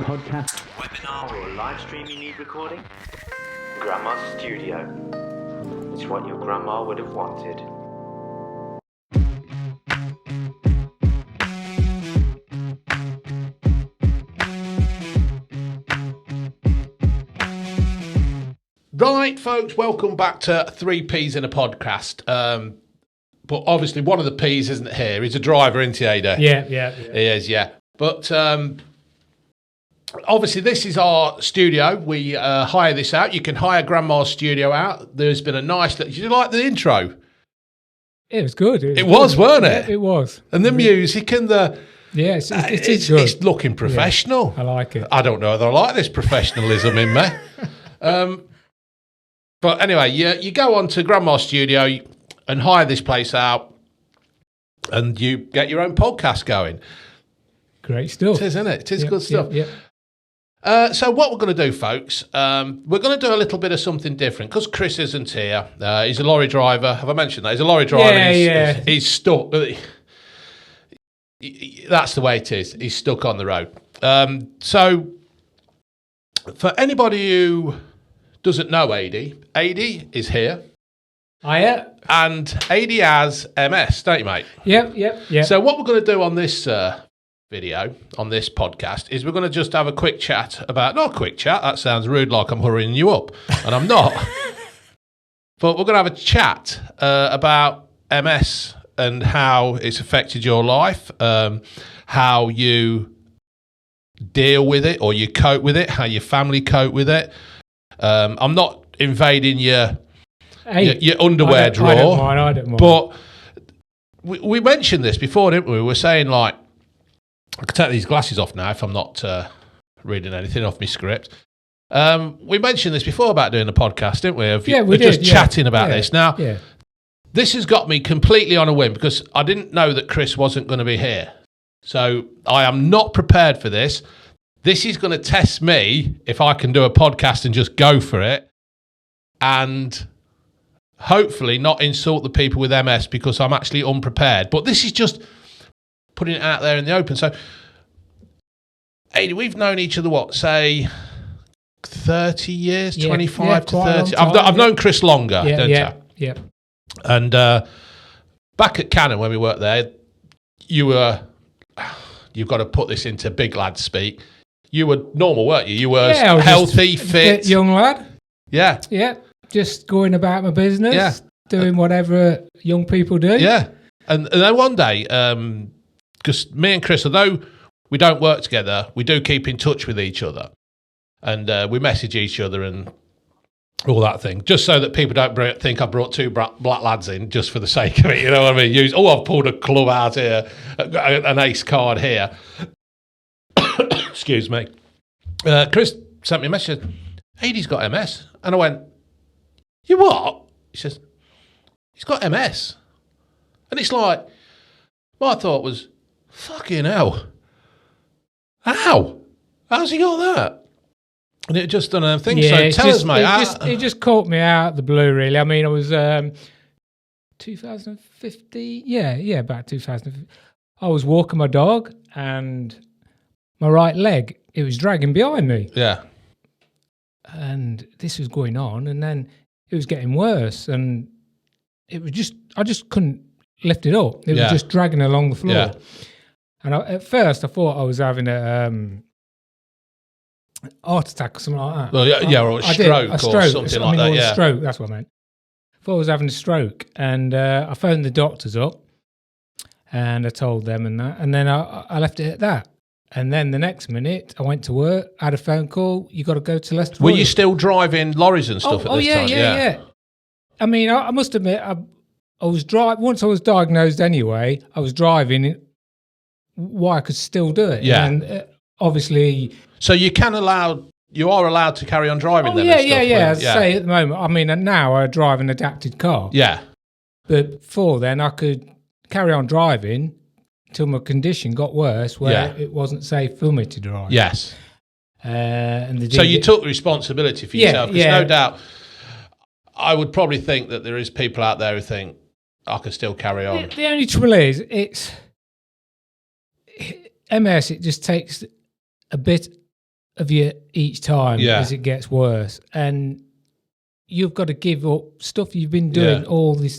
podcast, webinar, or a live stream you need recording? Grandma's Studio. It's what your grandma would have wanted. Right, folks, welcome back to 3Ps in a podcast. But obviously one of the Ps isn't here. He's a driver, isn't he, Ada? Yeah. He is, yeah. But obviously this is our studio. We hire this out. You can hire Grandma's studio out. There's been a nice... Did you like the intro? It was good. It was, weren't it? Yeah, it was. And the music and the... Yeah, it's good. It's looking professional. Yeah, I like it. I don't know whether I like this professionalism in me. But anyway, you go on to Grandma's studio and hire this place out and you get your own podcast going. Great stuff. It is, isn't it? It is good stuff. Yeah. So what we're going to do, folks, we're going to do a little bit of something different because Chris isn't here. He's a lorry driver. Have I mentioned that? He's a lorry driver. Yeah. He's stuck. That's the way it is. He's stuck on the road. So for anybody who doesn't know AD is here. Hiya. And AD has MS, don't you, mate? Yep. So what we're going to do on this video, on this podcast, is we're going to just have a quick chat about... Not a quick chat, that sounds rude, like I'm hurrying you up, and I'm not. But we're going to have a chat about MS and how it's affected your life, how you deal with it or you cope with it, how your family cope with it. I'm not invading your underwear drawer. I don't mind. But we mentioned this before, didn't we? We were saying, like, I can take these glasses off now if I'm not reading anything off my script. We mentioned this before about doing a podcast, didn't we? We did. Just chatting about this. Now, yeah. This has got me completely on a whim because I didn't know that Chris wasn't going to be here. So I am not prepared for this. This is going to test me if I can do a podcast and just go for it and hopefully not insult the people with MS because I'm actually unprepared. But this is just putting it out there in the open. So, Adi, we've known each other, what, say 30 years, 25 to 30? I've known Chris longer, don't I? Yeah. And back at Cannon when we worked there, you've got to put this into big lad speak. You were normal, weren't you? You were healthy, fit. Young lad. Yeah. Yeah. Just going about my business. Yeah. Doing whatever young people do. Yeah. And then one day, because me and Chris, although we don't work together, we do keep in touch with each other. And we message each other and all that thing, just so that people don't think I brought two black lads in just for the sake of it. You know what I mean? I've pulled a club out here, an ace card here. Excuse me. Chris sent me a message. Adie's got MS. And I went, you what? He says, he's got MS. And it's like, my thought was, fucking hell. How? How's he got that? And it just done a thing. Yeah, so tell us, mate. It just caught me out of the blue, really. I mean, I was 2015. Yeah, about 2015. I was walking my dog and my right leg, it was dragging behind me. Yeah. And this was going on, and then it was getting worse, and it was just, I just couldn't lift it up. It was just dragging along the floor. Yeah. And at first I thought I was having a heart attack or something like that. Well, or a stroke or something like that. Yeah, stroke. That's what I meant. I thought I was having a stroke, and I phoned the doctors up, and I told them and that, and then I left it at that. And then the next minute, I went to work, had a phone call. You got to go to Leicester. Were you still driving lorries and stuff at this time? Yeah. I mean, I must admit, I was once I was diagnosed anyway. I was driving while I could still do it. Yeah. And obviously. So you are allowed to carry on driving then? Yeah. As I say, at the moment, I mean, now I drive an adapted car. Yeah. But before then, I could carry on driving till my condition got worse, where it wasn't safe for me to drive. Yes. And so you took responsibility for yourself. Because no doubt, I would probably think that there is people out there who think, I can still carry on. The only trouble is, it's MS, it just takes a bit of you each time Yeah. as it gets worse, and you've got to give up stuff you've been doing all the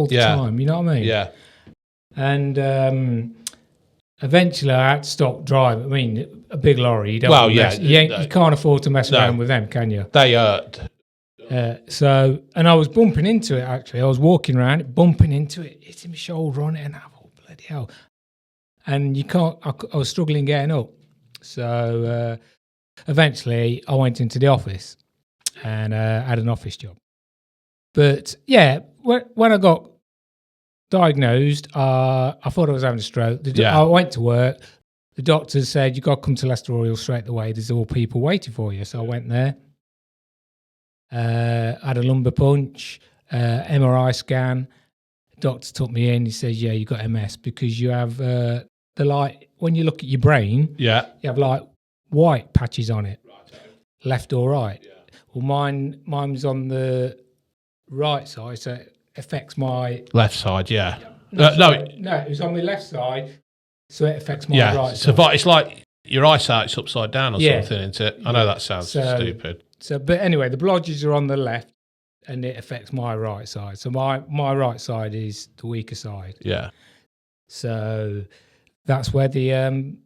time. You know what I mean? Yeah. And eventually, I had to stop driving. I mean, a big lorry. You don't. Well, you can't afford to mess around with them, can you? They hurt. So, and I was bumping into it. Actually, I was walking around it, bumping into it, hitting my shoulder on it, and I thought, bloody hell! And you can't. I was struggling getting up. So eventually, I went into the office and had an office job. But yeah, when I got diagnosed, I thought I was having a stroke. I went to work. The doctor said, "You got to come to Leicester Royal straight away. There's all people waiting for you." So I went there. Had a lumbar punch, MRI scan. The doctor took me in. He says, "Yeah, you got MS because you have the light. When you look at your brain, you have like white patches on it, left or right. Yeah. Well, mine was on the right side, so it affects my left side. Yeah. No, it was on my left side, so it affects my right side. So it's like your eyesight's upside down or something, isn't it? I know that sounds stupid. So, but anyway, the blodges are on the left, and it affects my right side. So my right side is the weaker side. Yeah. So that's where it began.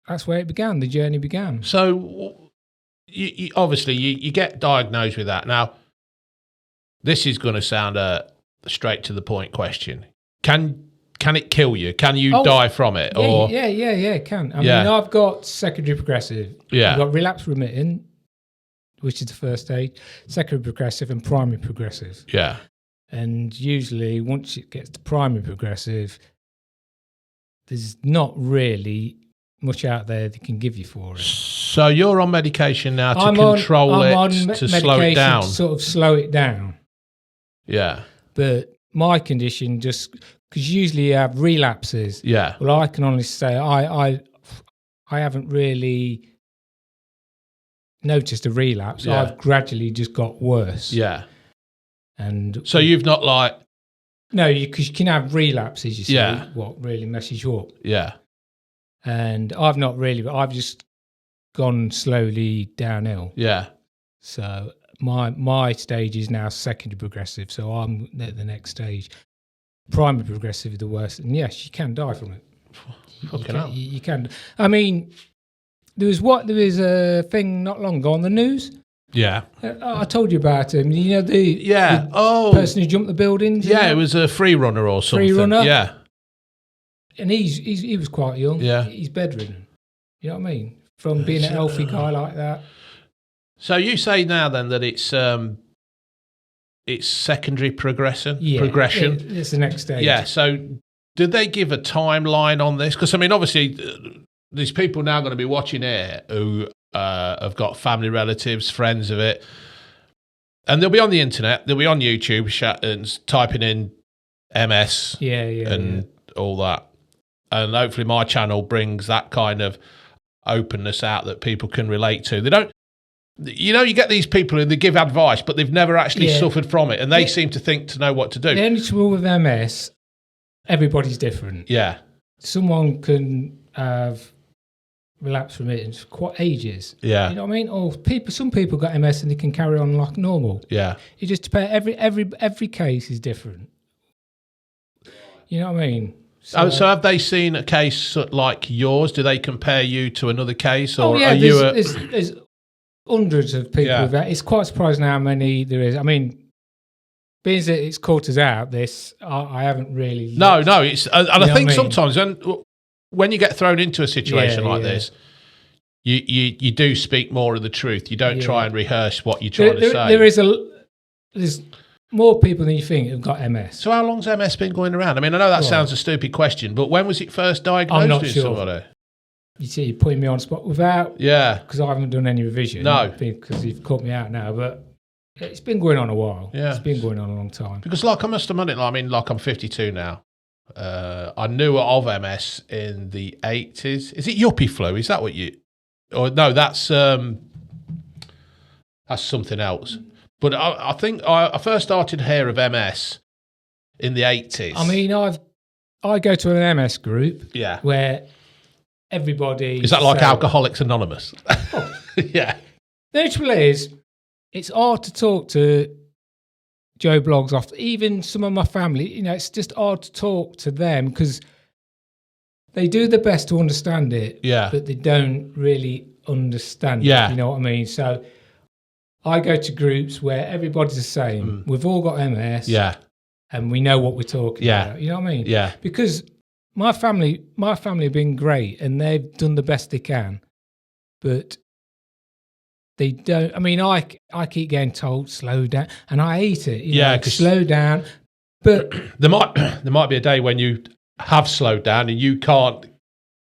The journey began. So you obviously you get diagnosed with that. Now, this is going to sound a straight to the point question. Can it kill you? Can you die from it? Yeah, it can. I mean, I've got secondary progressive. Yeah. I've got relapse remitting, which is the first stage, secondary progressive and primary progressive. Yeah. And usually once it gets to primary progressive, there's not really much out there that can give you for it. So you're on medication now to control it, to slow it down. To sort of slow it down. Yeah. But my condition, just because usually you have relapses. Yeah. Well, I can honestly say I haven't really noticed a relapse. Yeah. I've gradually just got worse. Yeah. And so you've not like... No, because you can have relapses, you see, what really messes you up. Yeah. And I've not really, but I've just gone slowly downhill. Yeah. So my stage is now secondary progressive, so I'm at the next stage. Primary progressive is the worst, and yes, you can die from it. You can. I mean, there was a thing not long ago on the news. Yeah. I told you about him. You know the person who jumped the buildings. Yeah, it was a free runner or something. Free runner. Yeah. And he was quite young. Yeah. He's bedridden. You know what I mean? From being a healthy guy like that. So you say now then that it's secondary progression? It's the next stage. Yeah. So did they give a timeline on this? Because I mean, obviously, there's people now going to be watching here who have got family, relatives, friends of it, and they'll be on the internet, they'll be on YouTube, and typing in MS, and all that, and hopefully my channel brings that kind of openness out that people can relate to. They don't, you get these people who they give advice, but they've never actually suffered from it, and they seem to think to know what to do. The only trouble with MS, everybody's different. Yeah, someone can have relapse from it in quite ages. Yeah. You know what I mean? Or some people got MS and they can carry on like normal. Yeah. It just depends. Every case is different. You know what I mean? So have they seen a case like yours? Do they compare you to another case, or are you? There's hundreds of people with that. It's quite surprising how many there is. I mean, being that it's caught us out, I haven't really. No. It's and I think sometimes when you get thrown into a situation like this, you do speak more of the truth. You don't try and rehearse what you're trying to say. There's more people than you think who've got MS. So how long's MS been going around? I mean, I know that sounds a stupid question, but when was it first diagnosed? I'm not with sure. Somebody? You see, you're putting me on the spot without... Yeah. Because I haven't done any revision. No. Because you've caught me out now, but it's been going on a while. Yeah. It's been going on a long time. Because I must admit, I'm 52 now. I knew of MS in the 80s. Is it yuppie flu? Is that what you... Or no, that's something else. But I think I first started to hear of MS in the 80s. I mean, I go to an MS group Yeah. where everybody. Is that like Alcoholics Anonymous? Yeah. The trouble is, it's hard to talk to Joe Blogs off. Even some of my family, it's just hard to talk to them because they do their best to understand it, but they don't really understand it. You know what I mean? So I go to groups where everybody's the same. We've all got MS, and we know what we're talking about. You know what I mean? Yeah. Because my family have been great, and they've done the best they can, but they don't. I mean, I keep getting told slow down, and I hate it. You know, slow down. But there might be a day when you have slowed down and you can't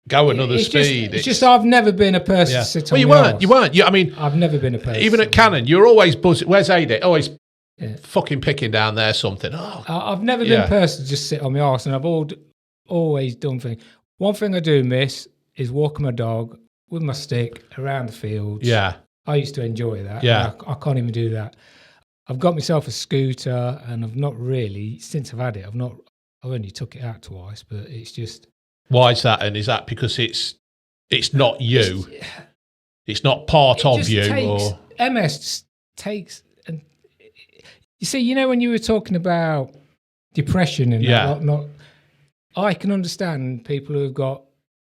go another speed. It's just I've never been a person to sit on you weren't. I mean, I've never been a person. Even at Canon, you're always buzzing. Where's Ada? Always fucking picking down there something. Oh. I've never been a person to just sit on my arse, and I've always done things. One thing I do miss is walking my dog with my stick around the fields. Yeah. I used to enjoy that. Yeah. I can't even do that. I've got myself a scooter, and I've not really, since I've had it, I've only took it out twice, but it's just. Why is that? And is that because it's not you? It's not part of you? Or MS just takes. And you see, when you were talking about depression and not, I can understand people who've got.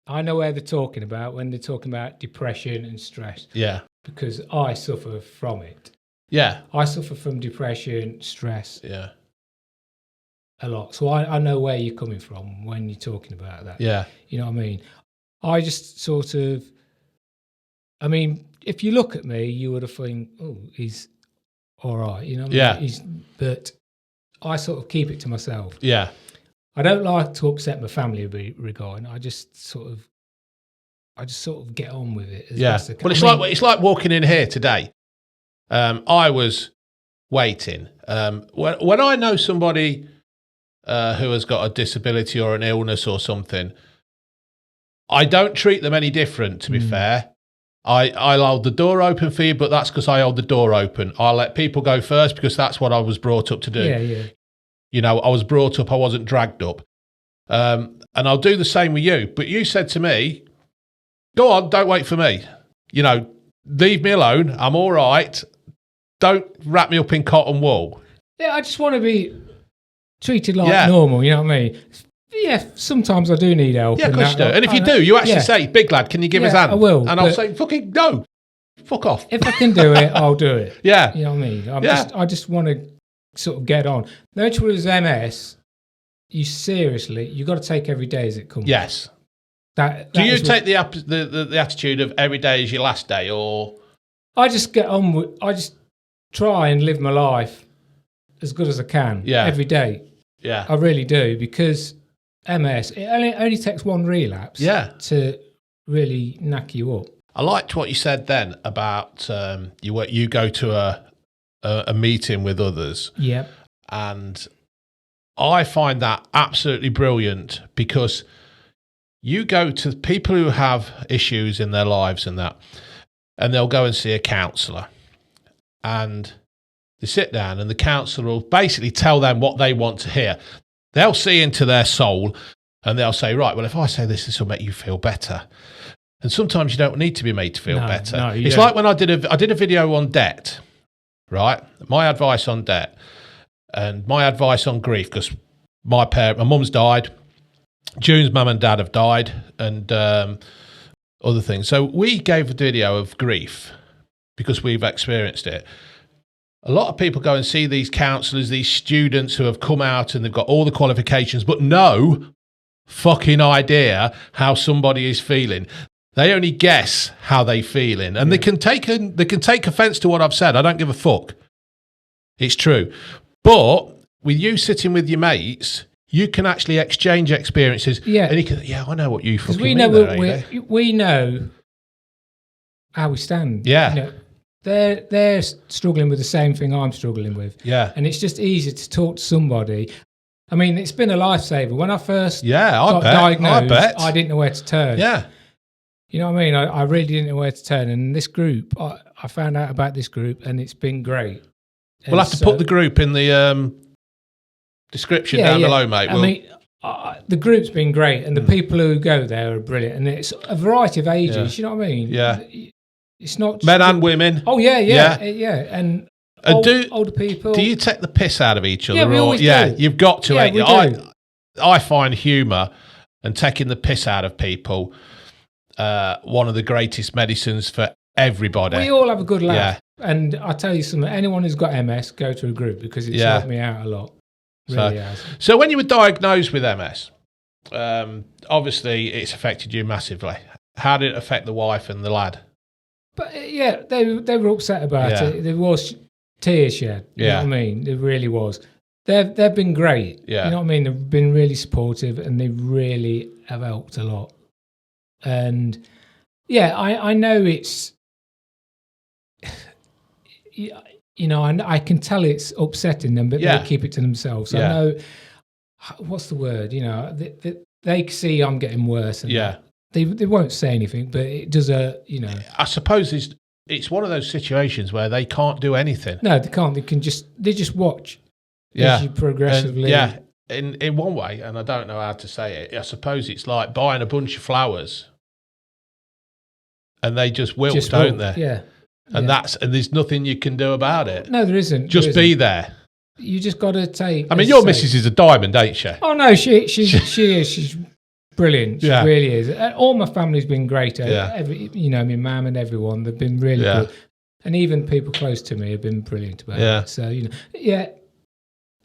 I know where they're talking about when they're talking about depression and stress. Yeah. Because I suffer from it. Yeah. I suffer from depression, stress. Yeah. A lot. So I know where you're coming from when you're talking about that. Yeah. You know what I mean? I just sort of, if you look at me, you would have think, oh, he's all right. You know what I mean? But I sort of keep it to myself. Yeah. I don't like to upset my family regarding. I just sort of get on with it. As best I can. Well, it's like walking in here today. I was waiting. When I know somebody who has got a disability or an illness or something, I don't treat them any different, to be fair. I'll hold the door open for you, but that's because I hold the door open. I'll let people go first because that's what I was brought up to do. Yeah. I was brought up, I wasn't dragged up. And I'll do the same with you. But you said to me, go on, don't wait for me. Leave me alone. I'm all right. Don't wrap me up in cotton wool. Yeah, I just want to be treated like normal, you know what I mean? Yeah, sometimes I do need help. Yeah, of course you do. And if you do, you actually say, big lad, can you give us a hand? I will. And I'll say, fucking no. Fuck off. If I can do it, I'll do it. Yeah. You know what I mean? I just want to sort of get on. The trouble is MS, you got to take every day as it comes. Yes. Do you take the attitude of every day is your last day, or? I just get on with, I just try and live my life as good as I can every day. Yeah. I really do, because MS, it only takes one relapse to really knack you up. I liked what you said then about you go to a meeting with others. Yeah. And I find that absolutely brilliant, because you go to people who have issues in their lives and they'll go and see a counsellor, and they sit down and the counsellor will basically tell them what they want to hear. They'll see into their soul and they'll say, right, well, if I say this will make you feel better. And sometimes you don't need to be made to feel better. No, it's like when I did a video on debt, right? My advice on debt and my advice on grief, because my mum's died, June's mum and dad have died, and other things. So we gave a video of grief because we've experienced it. A lot of people go and see these counsellors, these students who have come out and they've got all the qualifications, but no fucking idea how somebody is feeling. They only guess how they're feeling, and they can take offence to what I've said. I don't give a fuck. It's true. But with you sitting with your mates, you can actually exchange experiences. Yeah. And you can, I know what you fucking mean. We know how we stand. Yeah. They're struggling with the same thing I'm struggling with. Yeah. And it's just easy to talk to somebody. I mean, it's been a lifesaver. When I first got diagnosed, I didn't know where to turn. Yeah. You know what I mean? I really didn't know where to turn. And this group, I found out about this group, and it's been great. We'll have to put the group in the description down below, mate. the group's been great, and the people who go there are brilliant, and it's a variety of ages. You know what I mean? Yeah. It's not Men and women. Oh yeah, and older people. Do you take the piss out of each other? Yeah, we always do. You've got to. Yeah, we do. I find humour and taking the piss out of people one of the greatest medicines for everybody. We all have a good laugh. Yeah. And I tell you something, anyone who's got MS, go to a group because it's helped me out a lot. Really has. So when you were diagnosed with MS, obviously it's affected you massively. How did it affect the wife and the lad? But they were upset about it. There was tears shed. You know what I mean? There really was. They've been great. Yeah. You know what I mean? They've been really supportive and they really have helped a lot. And I know it's, you know, I can tell it's upsetting them, but they keep it to themselves. I know, what's the word? You know, they see I'm getting worse. And they won't say anything, but it does I suppose it's one of those situations where they can't do anything. No, they can't. They just watch. As you progressively. In one way, and I don't know how to say it, I suppose it's like buying a bunch of flowers and they just wilt, don't they? Yeah. And there's nothing you can do about it. No, there isn't. Just be there. You just got to take. I mean, your missus is a diamond, ain't she? Oh no, she is. She's brilliant. She really is. All my family's been great. My mum and everyone, they've been really good. And even people close to me have been brilliant about it. So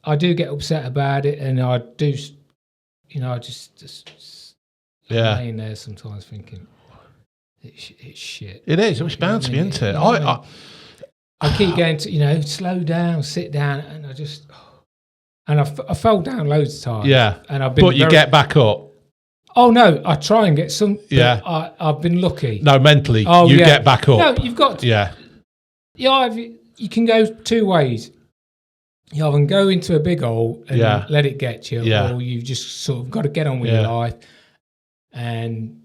I do get upset about it, and I do. I just I'm laying there sometimes thinking. It's shit. It is. It's bound to be, isn't it? I keep going to, slow down, sit down, and I fell down loads of times. Yeah. And I've been. But you get back up. Oh no, I try and get some. Yeah. I've been lucky. No, mentally, you get back up. No, you've got to. Yeah. You can go two ways. You either go into a big hole and let it get you, or you've just sort of got to get on with your life and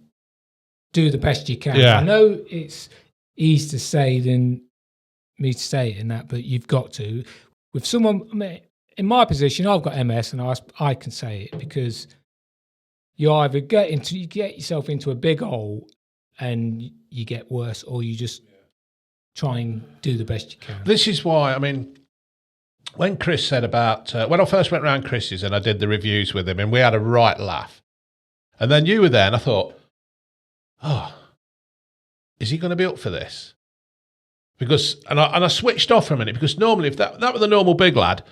do the best you can. I know it's easier to say than me to say it in that, but you've got to. With someone in my position, I've got MS, and I can say it because you either get yourself into a big hole and you get worse, or you just try and do the best you can. This is why, I mean, when Chris said about when I first went round Chris's and I did the reviews with him, and we had a right laugh, and then you were there, and I thought, is he going to be up for this? Because and I switched off for a minute, because normally if that were the normal big lad,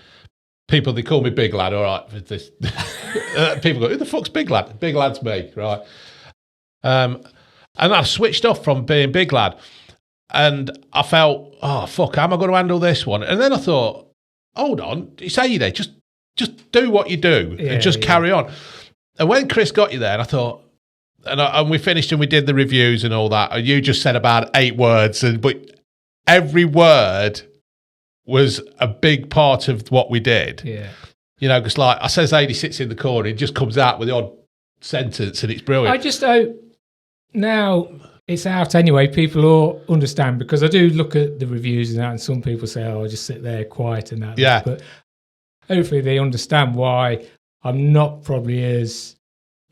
they call me big lad, all right. For this, people go, who the fuck's big lad? Big lad's me, right? And I switched off from being big lad, and I felt, oh fuck, how am I going to handle this one? And then I thought, hold on, it's Ada, just do what you do and just carry on. And when Chris got you there, and I thought. And we finished and we did the reviews and all that. And you just said about 8 words, but every word was a big part of what we did. Yeah. Because like I says, Adi sits in the corner, it just comes out with the odd sentence, and it's brilliant. I just hope now it's out anyway, people all understand, because I do look at the reviews and that, and some people say, "Oh, just sit there quiet" and that. Yeah. But hopefully they understand why I'm not probably as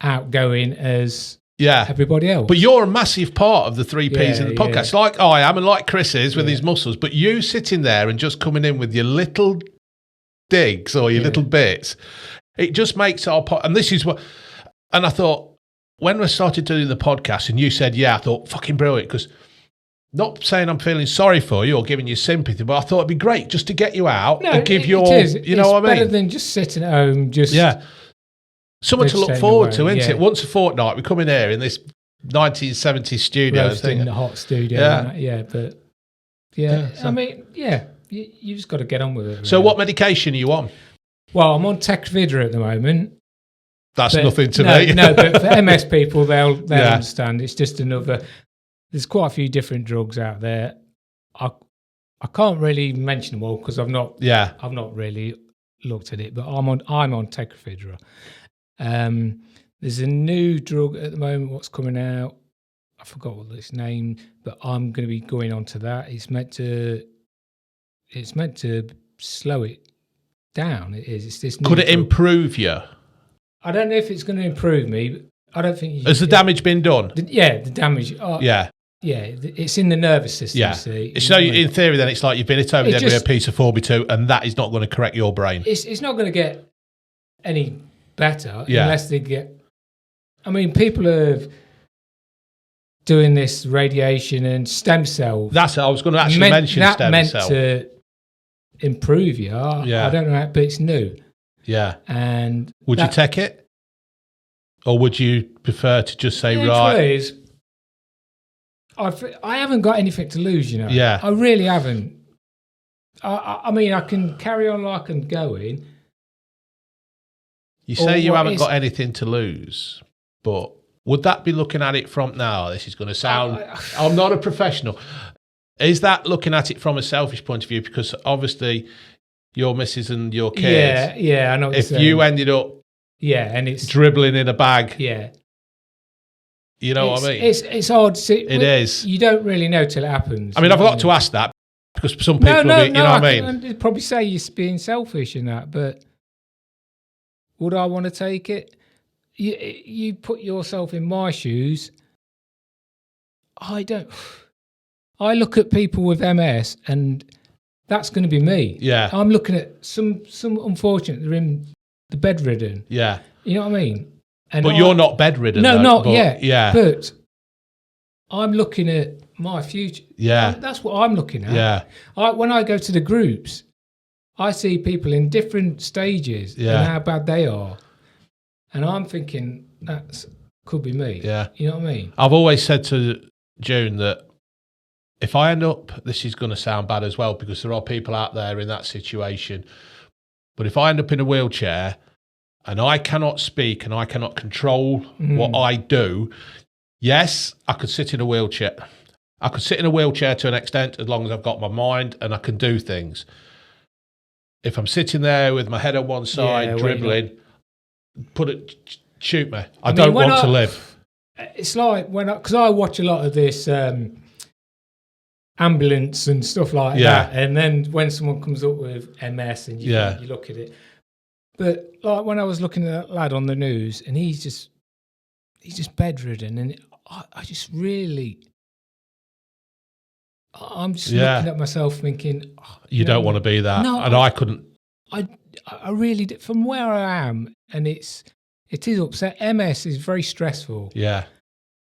outgoing as everybody else. But you're a massive part of the 3 Ps in the podcast, like I am and like Chris is with his muscles. But you sitting there and just coming in with your little digs or your little bits, it just makes our and this is what. And I thought when we started doing the podcast, and you said, I thought fucking brilliant, because not saying I'm feeling sorry for you or giving you sympathy, but I thought it'd be great just to get you out and give you know what I mean. It's better than just sitting at home. Something to look forward to, isn't it? Once a fortnight, we come in here in this 1970s studio. Roasting in the hot studio. I mean, you just got to get on with it. Really. So what medication are you on? Well, I'm on Tecfidera at the moment. That's nothing to me. No, but for MS people, they'll understand. It's just another... There's quite a few different drugs out there. I can't really mention them all because I've not really looked at it, but I'm on Tecfidera. There's a new drug at the moment, what's coming out. I forgot what its name, but I'm going to be going on to that. It's meant to slow it down. It is. It's this. Could it improve you? I don't know if it's going to improve me. But I don't think. Has the damage been done? The damage. Yeah. Yeah, it's in the nervous system. Yeah. You see. So in theory, then it's like you've been hit over the head with a piece of 4x2, and that is not going to correct your brain. It's not going to get any better unless they get. I mean, people are doing this radiation and stem cell. That's I was going to actually mention that stem meant cell. to improve you. I don't know, but it's new. Yeah. And would you take it, or would you prefer to just say right? I haven't got anything to lose, you know. Yeah. I really haven't. I mean, I can carry on like I'm going. You say you haven't got anything to lose, but would that be looking at it from now? This is going to sound. I'm not a professional. Is that looking at it from a selfish point of view? Because obviously, your missus and your kids. Yeah, I know. What if you ended up, and it's dribbling in a bag. Yeah. You know what I mean? It's hard to see. It is. You don't really know till it happens. I mean, I've got to ask that because some people will be, you know what I mean? I'd probably say you're being selfish in that, but would I want to take it? You put yourself in my shoes. I don't. I look at people with MS, and that's going to be me. Yeah. I'm looking at some unfortunate, they're in the bedridden. Yeah. You know what I mean? But you're not bedridden. No, though, not yet. Yeah. But I'm looking at my future. Yeah. That's what I'm looking at. Yeah. When I go to the groups, I see people in different stages and how bad they are. And I'm thinking, that could be me. Yeah. You know what I mean? I've always said to June that if I end up, this is going to sound bad as well because there are people out there in that situation, but if I end up in a wheelchair and I cannot speak and I cannot control what I do, yes, I could sit in a wheelchair. I could sit in a wheelchair to an extent as long as I've got my mind and I can do things. If I'm sitting there with my head on one side, dribbling, shoot me. I don't want to live. It's like because I watch a lot of this ambulance and stuff like that, and then when someone comes up with MS and you look at it. But like when I was looking at that lad on the news, and he's just bedridden, and I just really, I'm just looking at myself thinking, you don't want to be that, and I couldn't. I really did, from where I am, and it is upset. MS is very stressful. Yeah,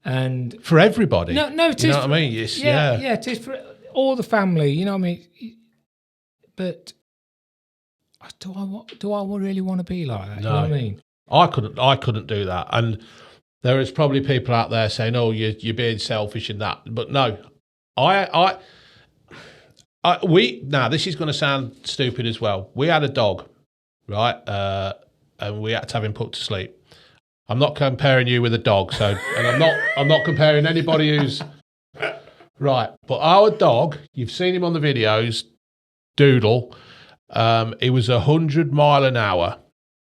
and for everybody. No, it is. You know what I mean? It's, yeah, it is for all the family. You know what I mean? But do I really want to be like that? No. You know what I mean? I couldn't do that. And there is probably people out there saying, "Oh, you're being selfish in that." But no, this is going to sound stupid as well. We had a dog, right? And we had to have him put to sleep. I'm not comparing you with a dog, and I'm not comparing anybody who's right. But our dog, you've seen him on the videos, Doodle. He was 100 miles an hour,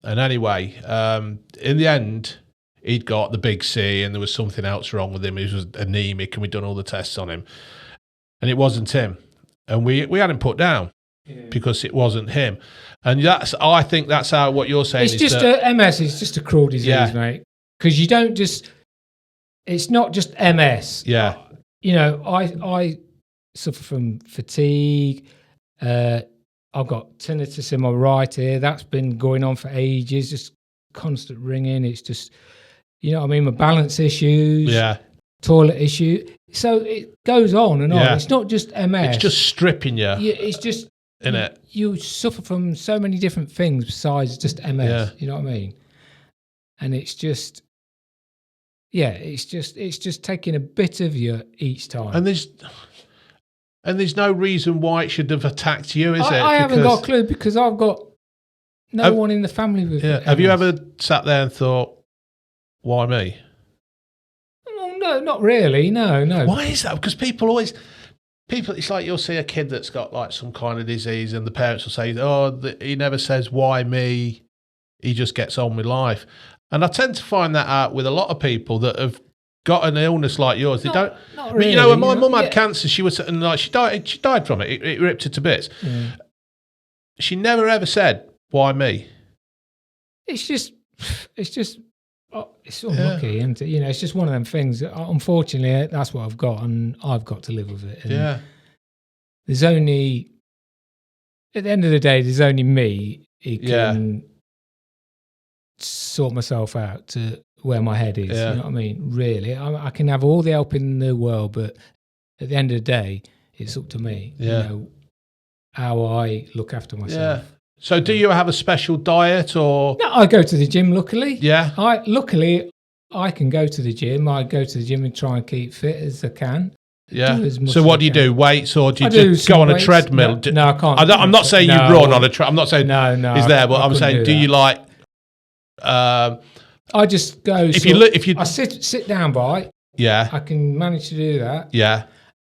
and anyway, in the end, he'd got the big C, and there was something else wrong with him. He was anemic, and we'd done all the tests on him, and it wasn't him. And we had him put down because it wasn't him. And I think that's how what you're saying. MS is just a cruel disease, mate. Because you don't just. It's not just MS. Yeah. You know, I suffer from fatigue. I've got tinnitus in my right ear. That's been going on for ages. Just constant ringing. It's just, you know what I mean? My balance issues. Yeah. Toilet issue. So it goes on and on. It's not just MS. It's just stripping you. It's just in it. You suffer from so many different things besides just MS. Yeah. You know what I mean? And it's just, it's just taking a bit of you each time. And there's no reason why it should have attacked you, is it? I haven't got a clue because I've got no one in the family with MS. Have you ever sat there and thought, why me? No, not really. No. Why is that? Because people, it's like you'll see a kid that's got like some kind of disease and the parents will say, he never says, why me? He just gets on with life. And I tend to find that out with a lot of people that have got an illness like yours. They don't. Not really, you know, when my mum had cancer, she was, and like she died from it. It ripped her to bits. Yeah. She never ever said, why me? It's just it's just it's unlucky, and it's just one of them things. Unfortunately, that's what I've got, and I've got to live with it. And there's only, at the end of the day, there's only me who can sort myself out to where my head is. You know what I mean? Really, I can have all the help in the world, but at the end of the day, it's up to me. How I look after myself. So do you have a special diet or? No, I go to the gym, luckily. Yeah. Luckily, I can go to the gym. I go to the gym and try and keep fit as I can. Yeah. So what do you do? Weights, or do you just go on a treadmill? No, I can't. I'm not saying you run on a treadmill. I'm not saying is there, but I'm saying, do you like? I just go. If you I sit down by. Yeah. I can manage to do that. Yeah.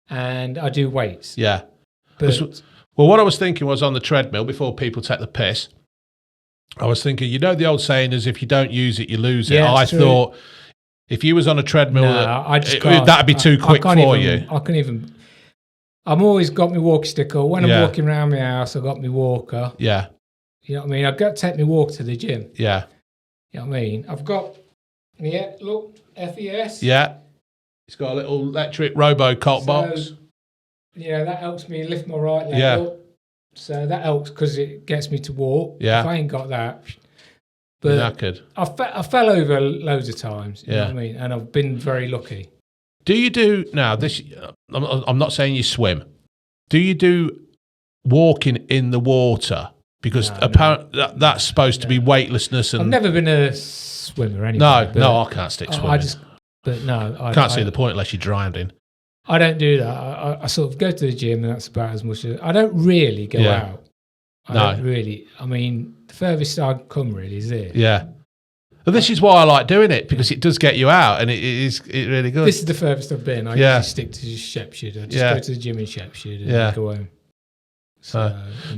And I do weights. Yeah. But well, what I was thinking was on the treadmill, before people take the piss, I was thinking, the old saying is if you don't use it, you lose it. I thought if you was on a treadmill, that'd be too quick for you. I can't even. I've always got my walking stick, or when I'm walking around my house, I've got my walker. Yeah. You know what I mean? I've got to take my walk to the gym. Yeah. You know what I mean? I've got, look, FES. Yeah. It's got a little electric Robocop box. That helps me lift my right leg up. So that helps because it gets me to walk. Yeah. If I ain't got that. But I fell over loads of times. You know what I mean? And I've been very lucky. Do you do, now this, I'm not saying you swim. Do you do walking in the water? Because apparently that's supposed to be weightlessness. And I've never been a swimmer anyway. No, I can't stick swimming. I can't see the point unless you're drowning. I don't do that. I sort of go to the gym, and that's about as much as I don't really go out. I don't really. I mean, the furthest I'd come really is here. Yeah. Well, this is why I like doing it, because it does get you out, and it's really good. This is the furthest I've been. I usually stick to Shepshed. I just go to the gym in Shepshed and go home.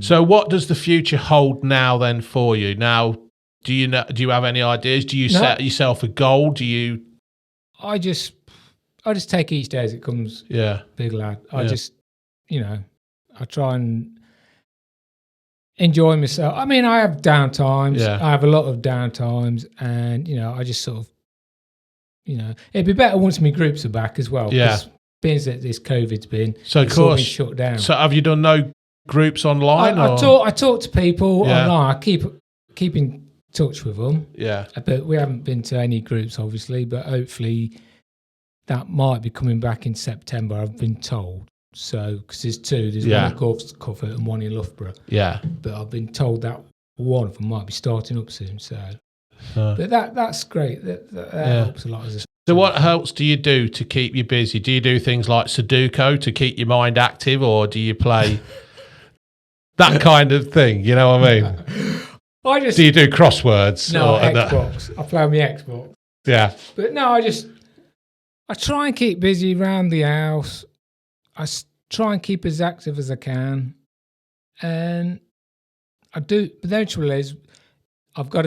So what does the future hold now then for you? Now, do you have any ideas? Do you set yourself a goal? Do you? I just take each day as it comes. Yeah. Big lad. I just, I try and enjoy myself. I mean, I have down times. Yeah. I have a lot of down times, and, I just sort of, it'd be better once my groups are back as well. Yeah. Being that this COVID's been, been shut down. So have you done no groups online? I talk to people online. I keep in touch with them. Yeah. But we haven't been to any groups, obviously, but hopefully that might be coming back in September, I've been told. So, because there's two. There's one at Gulf's Cover and one in Loughborough. Yeah. But I've been told that one of them might be starting up soon. So, but that's great. That helps a lot. So what else do you do to keep you busy? Do you do things like Sudoku to keep your mind active, or do you play that kind of thing? You know what I mean? Do you do crosswords? No, Xbox. I play on my Xbox. Yeah. But no, I try and keep busy around the house. I try and keep as active as I can, and I do. But the eventually is, you've got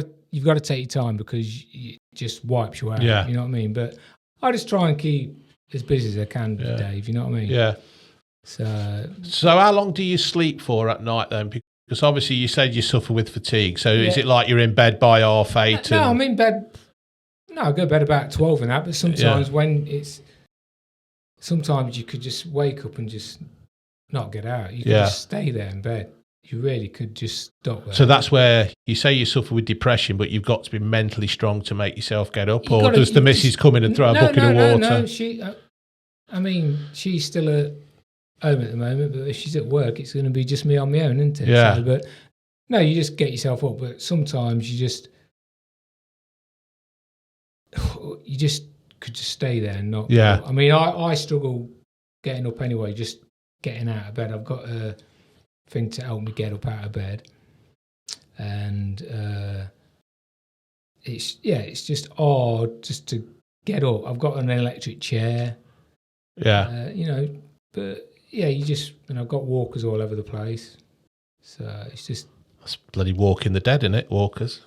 to take your time, because it just wipes you out. Yeah. You know what I mean? But I just try and keep as busy as I can, Dave. You know what I mean? Yeah. So how long do you sleep for at night then? Because obviously you said you suffer with fatigue. So is it like you're in bed by 8:30? No, I'm in bed. No, I go to bed about 12 and that. But sometimes sometimes you could just wake up and just not get out. You could just stay there in bed. You really could just stop there. So that's where you say you suffer with depression, but you've got to be mentally strong to make yourself get up. Or does the missus come in and throw a bucket of water? No, she's still at home at the moment, but if she's at work, it's going to be just me on my own, isn't it? Yeah. So, but no, you just get yourself up. But sometimes you could just stay there and not. Yeah. I mean, I struggle getting up anyway, just getting out of bed. I've got a thing to help me get up out of bed, and it's just hard just to get up. I've got an electric chair. Yeah. But and I've got walkers all over the place. So it's just. That's bloody Walking the Dead, isn't it? Walkers.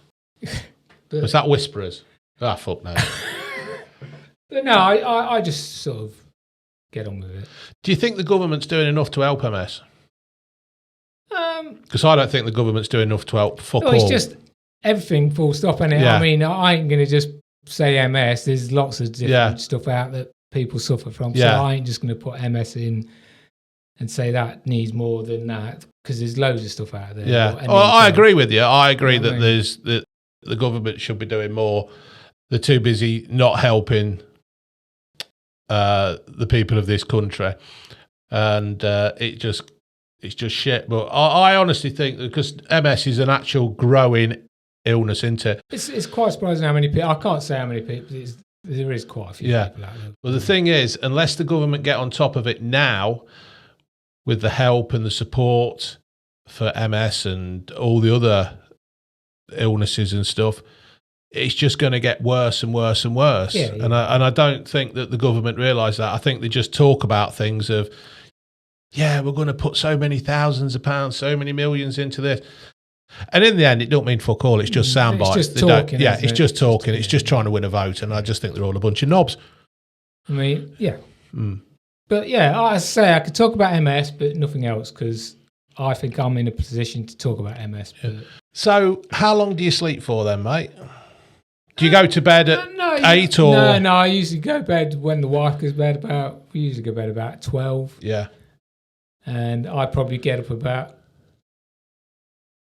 Was that Whisperers? Ah, fuck no. But no, I just sort of get on with it. Do you think the government's doing enough to help MS? Because I don't think the government's doing enough to help fuck all. everything full stop. And Yeah. I mean, I ain't going to just say MS. There's lots of different stuff out that people suffer from. So I ain't just going to put MS in and say that needs more than that, because there's loads of stuff out there. Yeah. Well, I agree with you. I agree that the government should be doing more. They're too busy not helping the people of this country, and it's just shit. But I honestly think that, because MS is an actual growing illness, isn't it? It's quite surprising how many people. I can't say how many people. There is quite a few people out there. Well, the thing is, unless the government get on top of it now, with the help and the support for MS and all the other illnesses and stuff, it's just going to get worse and worse and worse. Yeah. And I don't think that the government realise that. I think they just talk about things of, we're going to put so many thousands of pounds, so many millions into this. And in the end, it don't mean fuck all. It's just sound bites. It's just talking. It's just talking. It's just trying to win a vote. And I just think they're all a bunch of knobs. I mean, yeah. But I say I could talk about MS, but nothing else, because I think I'm in a position to talk about MS. But... So, how long do you sleep for then, mate? Do you go to bed at 8 or? No, I usually go to bed when the wife goes to bed we usually go to bed about 12. Yeah. And I probably get up about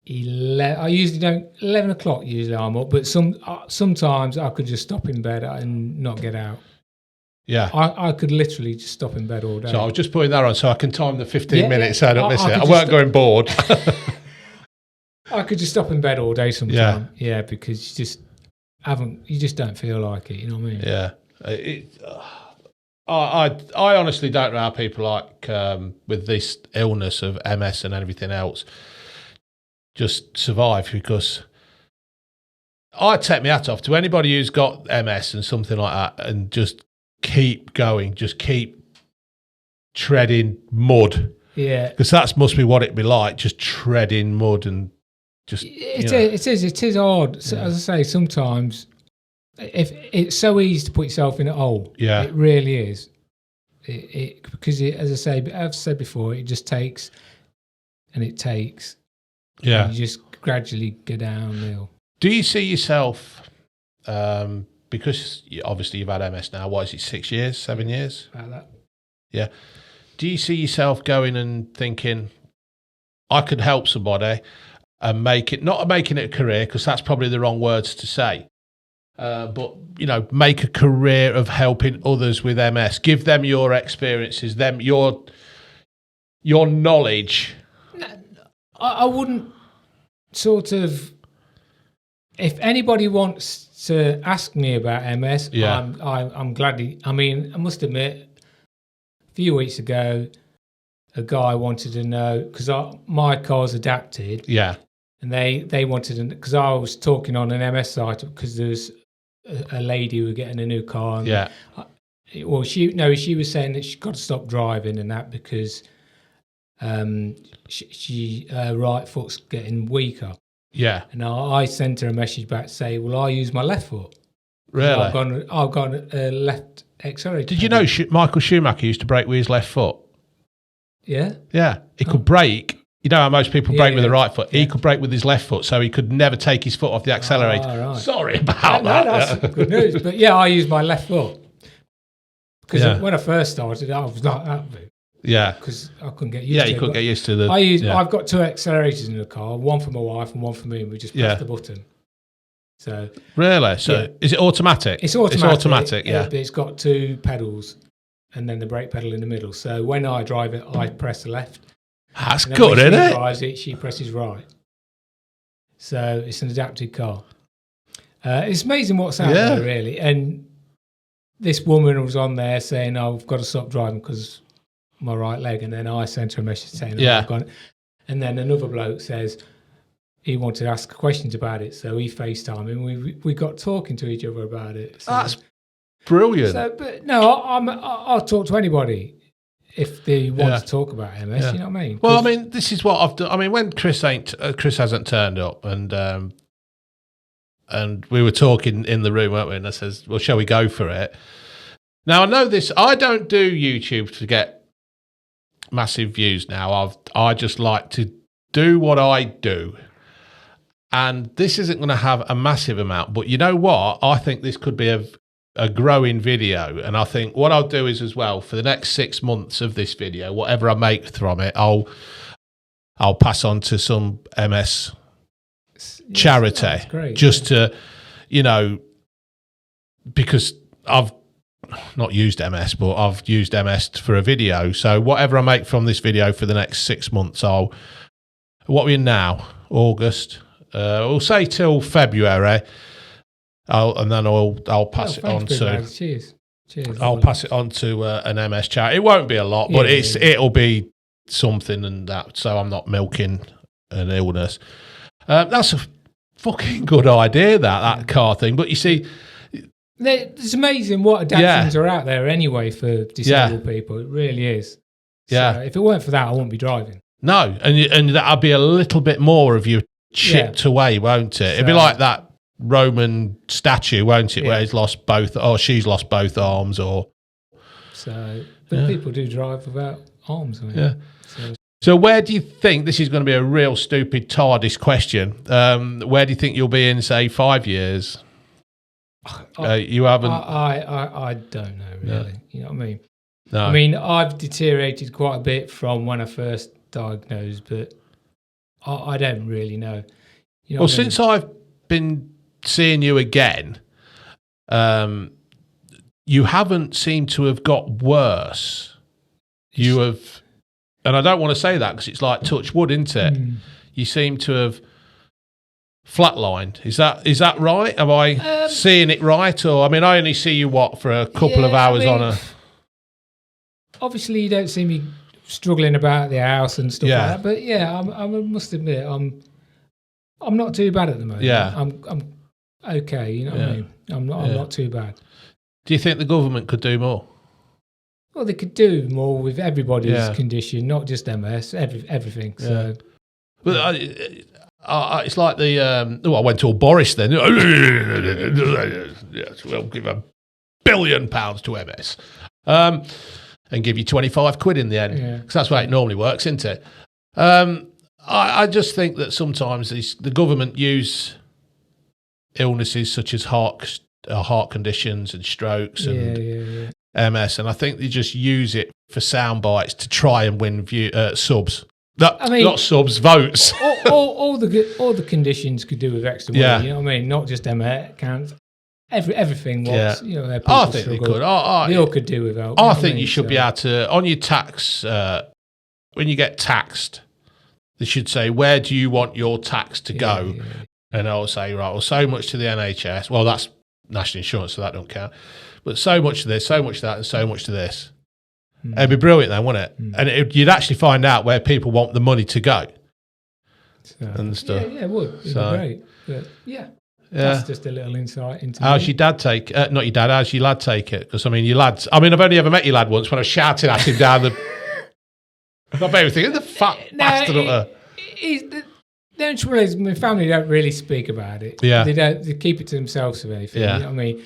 11. I usually don't, 11 o'clock usually I'm up, but sometimes I could just stop in bed and not get out. Yeah. I could literally just stop in bed all day. So I was just putting that on so I can time the 15 minutes so I don't miss it. I weren't going bored. I could just stop in bed all day sometimes. Yeah, because you just don't feel like it, you know what I mean? Yeah. I honestly don't know how people like with this illness of MS and everything else just survive, because I take my hat off to anybody who's got MS and something like that and just keep going, just keep treading mud. Yeah. Because that must be what it'd be like, just treading mud and just... It is hard. So, as I say, sometimes if it's so easy to put yourself in a hole. Yeah. It really is. Because as I've said before, it just takes and it takes. Yeah. And you just gradually go downhill. Do you see yourself... because obviously you've had MS now, what is it, 6 years, 7 years? About that. Yeah. Do you see yourself going and thinking, I could help somebody and not making it a career, because that's probably the wrong words to say, but, make a career of helping others with MS, give them your experiences, your knowledge? No, I wouldn't sort of, if anybody wants to ask me about MS, I'm gladly. I mean, I must admit, a few weeks ago, a guy wanted to know, because my car's adapted. Yeah. And they wanted to, because I was talking on an MS site, because there's a lady who was getting a new car. And she was saying that she's got to stop driving and that, because she right foot's getting weaker. Yeah. And I sent her a message back to say, well, I use my left foot. Really? I've got a left accelerator. Did you know Michael Schumacher used to brake with his left foot? Yeah? Yeah. He could brake. You know how most people brake with the right foot? Yeah. He could brake with his left foot, so he could never take his foot off the accelerator. Oh, right. Sorry about that. That's good news. But I use my left foot. Because when I first started, I was like that bit. Yeah. Because I couldn't get used to it. Yeah, you couldn't get used to the... I've got two accelerators in the car, one for my wife and one for me, and we just press the button. So... Really? So is it automatic? It's automatic. It's automatic, yeah. But it's got two pedals and then the brake pedal in the middle. So when I drive it, I press the left. That's good, isn't it? When she drives it, she presses right. So it's an adapted car. It's amazing what's out there, really. And this woman was on there saying, I've got to stop driving because my right leg. And then I sent her a message saying, I've got it. And then another bloke says he wanted to ask questions about it. So he FaceTimed and we got talking to each other about it. So, that's brilliant. So, but no, I'll talk to anybody if they want to talk about MS, you know what I mean? Well, I mean, this is what I've done. I mean, when Chris hasn't turned up, and we were talking in the room, weren't we? And I says, well, shall we go for it? Now, I know this. I don't do YouTube to get massive views now. I just like to do what I do. And this isn't going to have a massive amount, but you know what? I think this could be a growing video. And I think what I'll do is as well, for the next 6 months of this video, whatever I make from it, I'll pass on to some MS charity, just to, because I've not used MS, but I've used MS for a video. So whatever I make from this video for the next 6 months, what are we in now? August. We'll say till February. I'll pass it on to. Cheers. I'll pass it on to an MS charity. It won't be a lot, but it'll be something and that. So I'm not milking an illness. That's a fucking good idea, that car thing. But you see, it's amazing what adaptations are out there anyway for disabled people. It really is. Yeah. So if it weren't for that, I wouldn't be driving. No, and that'll be a little bit more of you chipped away, won't it? It'd be like that Roman statue, won't it, where he's lost both, or she's lost both arms, or. So, but people do drive without arms. I mean. So where do you think, this is going to be a real stupid TARDIS question, where do you think you'll be in, say, 5 years? You haven't. I don't know really. No. You know what I mean? No. I mean, I've deteriorated quite a bit from when I first diagnosed, but I don't really know. You know well, since I've been seeing you again, you haven't seemed to have got worse. You have, and I don't want to say that because it's like touch wood, isn't it? You seem to have flatlined. Is that right? Am I seeing it right? Or I mean, I only see you for a couple of hours on a. Obviously, you don't see me struggling about the house and stuff like that. But I must admit, I'm not too bad at the moment. Yeah, I'm okay. You know what I mean? I'm not too bad. Do you think the government could do more? Well, they could do more with everybody's condition, not just MS, everything. So, but it's like the I went to Boris then. We'll give £1 billion to MS, and give you 25 quid in the end, because that's the way it normally works, isn't it? I just think that sometimes the government use illnesses such as heart conditions and strokes and MS, and I think they just use it for sound bites to try and win subs. Not subs, votes. all the conditions could do with extra money. You know what I mean? Not just MS, cancer, everything. I think they could. They all could do without. I think you should be able to, on your tax, when you get taxed, they should say, where do you want your tax to go? And I'll say, right, well, so much to the NHS. Well, that's national insurance, so that don't count. But so much to this, so much to that, and so much to this. It'd be brilliant then, wouldn't it? And you'd actually find out where people want the money to go. And stuff. Yeah, it would. It'd be great. But that's just a little insight into how's your dad take not your dad, how's your lad take it? Because, I mean, your lad's... I mean, I've only ever met your lad once when I was shouting at him down the... I bet thinking, the fat bastard up there. The only trouble is my family don't really speak about it. Yeah. They keep it to themselves, if anything. Yeah. You know what I mean?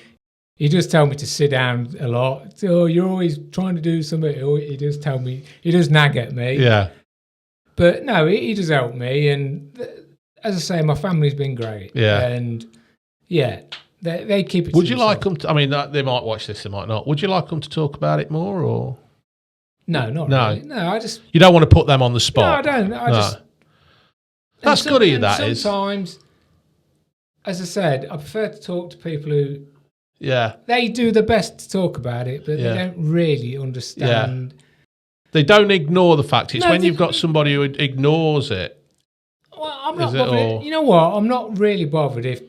He does tell me to sit down a lot. Oh, you're always trying to do something. He does tell me, he does nag at me. Yeah. But no, he does help me. And as I say, my family's been great. Yeah. And they keep it to Would you themselves. like them to, I mean, they might watch this, they might not. Would you like them to talk about it more, or? No, not really. No, I just... You don't want to put them on the spot? No, I don't. That's good of you, that is. Sometimes, as I said, I prefer to talk to people who... Yeah. They do the best to talk about it, but they don't really understand. Yeah. They don't ignore the fact. It's when you've got somebody who ignores it. Well, I'm not bothered. You know what? I'm not really bothered if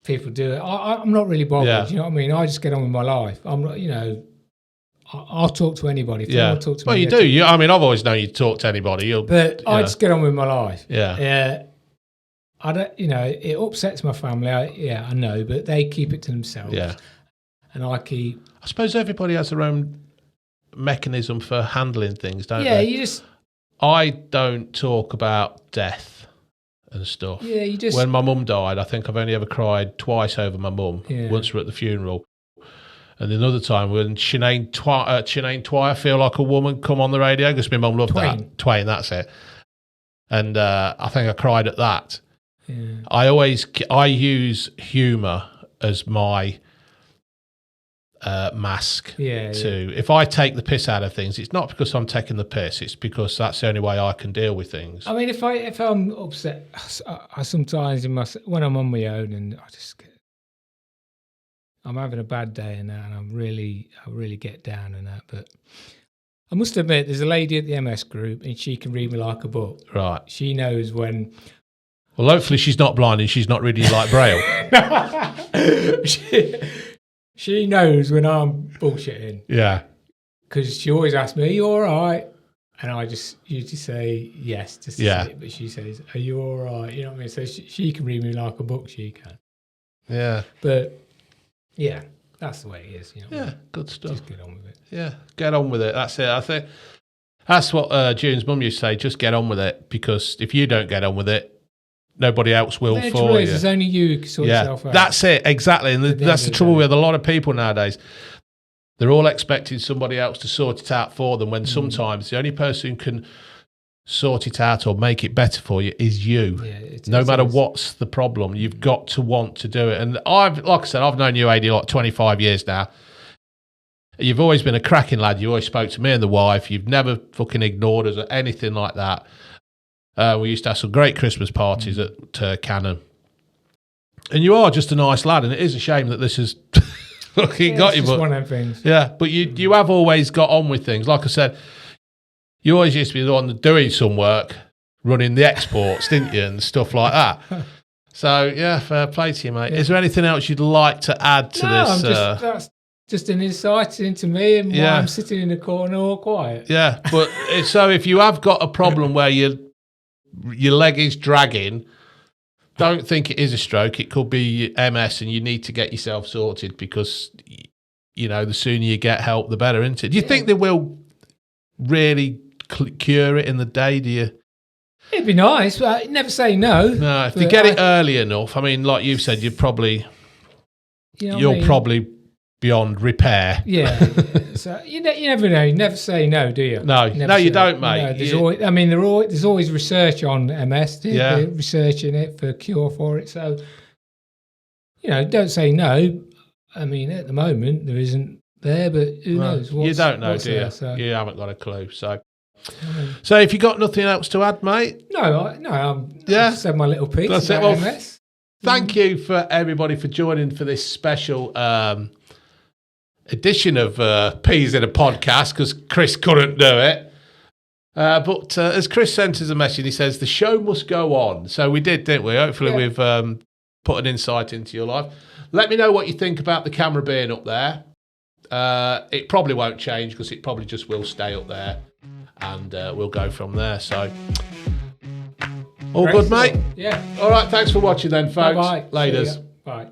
people do it. I'm not really bothered. Yeah. You know what I mean? I just get on with my life. I'm not, I'll talk to anybody. If they want to talk to me, well, you do. I mean, I've always known you to talk to anybody. I just get on with my life. Yeah. I don't. It upsets my family. I know, but they keep it to themselves. Yeah. And I suppose everybody has their own mechanism for handling things, don't they? Yeah, you just... I don't talk about death and stuff. Yeah, you just... When my mum died, I think I've only ever cried twice over my mum. Yeah. Once we're at the funeral. And another time when Sinead Twy, I Feel Like a Woman, come on the radio, because my mum loved that. Twain, that's it. And I think I cried at that. Yeah. I use humour as my mask too. If I take the piss out of things, it's not because I'm taking the piss, it's because that's the only way I can deal with things. I mean, if I'm upset, I sometimes when I'm on my own and I'm having a bad day and that, and I really get down and that. But I must admit, there's a lady at the MS group, and she can read me like a book. Right. She knows when. Well, hopefully she's not blind and she's not reading like Braille. She knows when I'm bullshitting. Yeah. Because she always asks me, "Are you all right?" And I just usually say yes, just to say it. But she says, "Are you all right?" You know what I mean? So she can read me like a book. She can. Yeah. But yeah, that's the way it is. You know. Yeah, good stuff. Just get on with it. Yeah, get on with it. That's it. I think that's what June's mum used to say. Just get on with it, because if you don't get on with it, nobody else will for you. There's only you who can sort yourself out. That's it, exactly. And that's the trouble with a lot of people nowadays. They're all expecting somebody else to sort it out for them, when sometimes the only person who can sort it out or make it better for you is you. No matter what's the problem, you've got to want to do it. And like I said, I've known you, AD, like 25 years now. You've always been a cracking lad. You always spoke to me and the wife. You've never fucking ignored us or anything like that. We used to have some great Christmas parties at Cannon. And you are just a nice lad, and it is a shame that this has fucking got you. It's just one of them things. Yeah, but you have always got on with things. Like I said, you always used to be the one doing some work, running the exports, didn't you, and stuff like that. So, yeah, fair play to you, mate. Yeah. Is there anything else you'd like to add to this? That's just an insight into me and why I'm sitting in the corner all quiet. Yeah, but so if you have got a problem where your leg is dragging, don't think it is a stroke. It could be MS, and you need to get yourself sorted, because, you know, the sooner you get help, the better, isn't it? Do you think they will really cure it in the day, do you? It'd be nice, but never say no. No, if they get it early enough, I mean, like you've said, you're probably beyond repair. Yeah. So you never know. You never say no, do you? No, you don't, mate. No, there's always research on MS. They're researching it for cure for it. So, you know, don't say no. I mean, at the moment there isn't there, but who knows? You don't know, do you? So. You haven't got a clue. So if you got nothing else to add, mate? I've said my little piece. That's about it. Well, MS. Thank you for everybody for joining for this special edition of Peas in a Podcast, because Chris couldn't do it. But as Chris sent us a message, he says, the show must go on. So we did, didn't we? Hopefully we've put an insight into your life. Let me know what you think about the camera being up there. It probably won't change, because it probably just will stay up there. And we'll go from there. So, all good, mate? Yeah. All right, thanks for watching then, folks. Bye-bye. Laters. Bye.